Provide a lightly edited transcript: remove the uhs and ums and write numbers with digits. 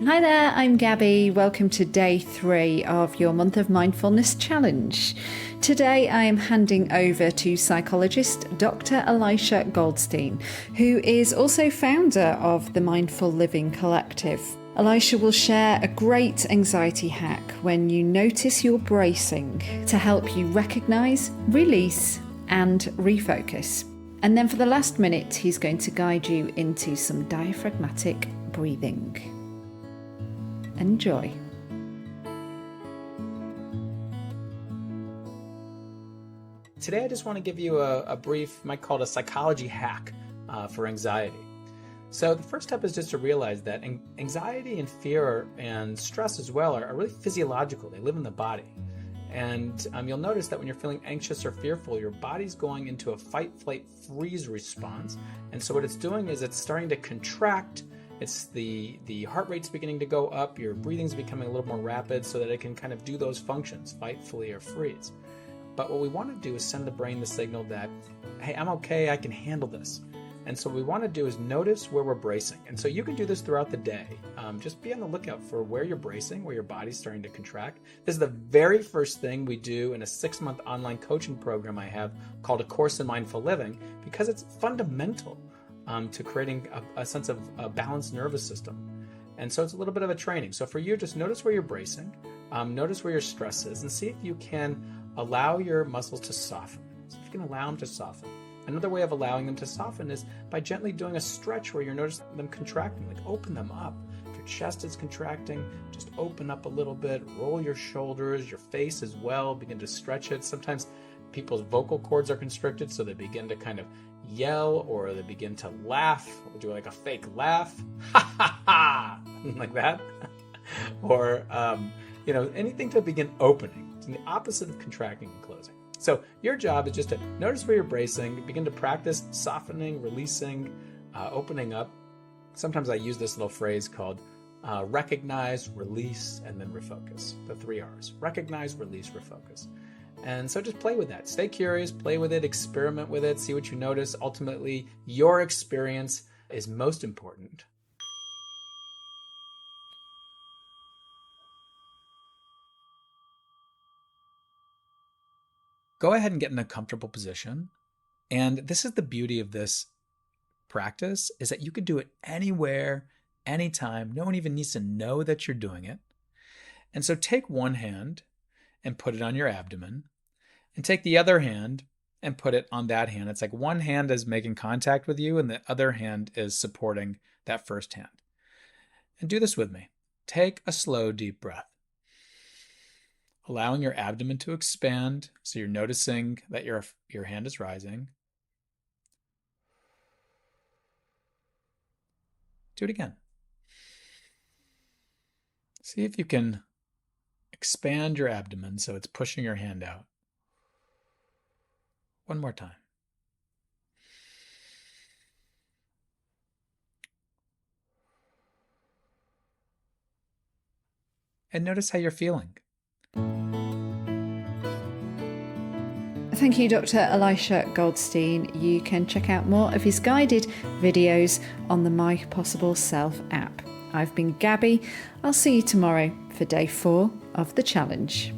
Hi there, I'm Gabby. Welcome to day 3 of your Month of Mindfulness Challenge. Today I am handing over to psychologist Dr Elisha Goldstein, who is also founder of the Mindful Living Collective. Elisha will share a great anxiety hack when you notice you're bracing to help you recognise, release and refocus. And then for the last minute, he's going to guide you into some diaphragmatic breathing. Enjoy. Today I just want to give you a brief, might call it a psychology hack for anxiety. So the first step is just to realize that anxiety and fear and stress as well are really physiological. They live in the body. And you'll notice that when you're feeling anxious or fearful, your body's going into a fight, flight, freeze response. And so what it's doing is it's starting to contract. It's the heart rate's beginning to go up, your breathing's becoming a little more rapid so that it can kind of do those functions, fight, flee, or freeze. But what we want to do is send the brain the signal that, hey, I'm okay, I can handle this. And so what we want to do is notice where we're bracing. And so you can do this throughout the day. Just be on the lookout for where you're bracing, where your body's starting to contract. This is the very first thing we do in a 6-month online coaching program I have called A Course in Mindful Living, because it's fundamental to creating a sense of a balanced nervous system. And so it's a little bit of a training. So for you, just notice where you're bracing, notice where your stress is, and see if you can allow your muscles to soften. So if you can allow them to soften. Another way of allowing them to soften is by gently doing a stretch where you're noticing them contracting, like open them up. If your chest is contracting, just open up a little bit, roll your shoulders, your face as well, begin to stretch it. Sometimes people's vocal cords are constricted, so they begin to kind of yell or they begin to laugh, or do like a fake laugh, ha ha ha, like that. Or, anything to begin opening. It's the opposite of contracting and closing. So your job is just to notice where you're bracing, begin to practice softening, releasing, opening up. Sometimes I use this little phrase called recognize, release, and then refocus. The 3 R's. Recognize, release, refocus. And so just play with that. Stay curious, play with it, experiment with it, see what you notice. Ultimately, your experience is most important. Go ahead and get in a comfortable position. And this is the beauty of this practice, is that you can do it anywhere, anytime. No one even needs to know that you're doing it. And so take one hand and put it on your abdomen, and take the other hand and put it on that hand. It's like one hand is making contact with you and the other hand is supporting that first hand. And do this with me. Take a slow, deep breath, allowing your abdomen to expand, so you're noticing that your hand is rising. Do it again. See if you can expand your abdomen so it's pushing your hand out. One more time. And notice how you're feeling. Thank you, Dr Elisha Goldstein. You can check out more of his guided videos on the My Possible Self app. I've been Gabby. I'll see you tomorrow for day 4 of the challenge.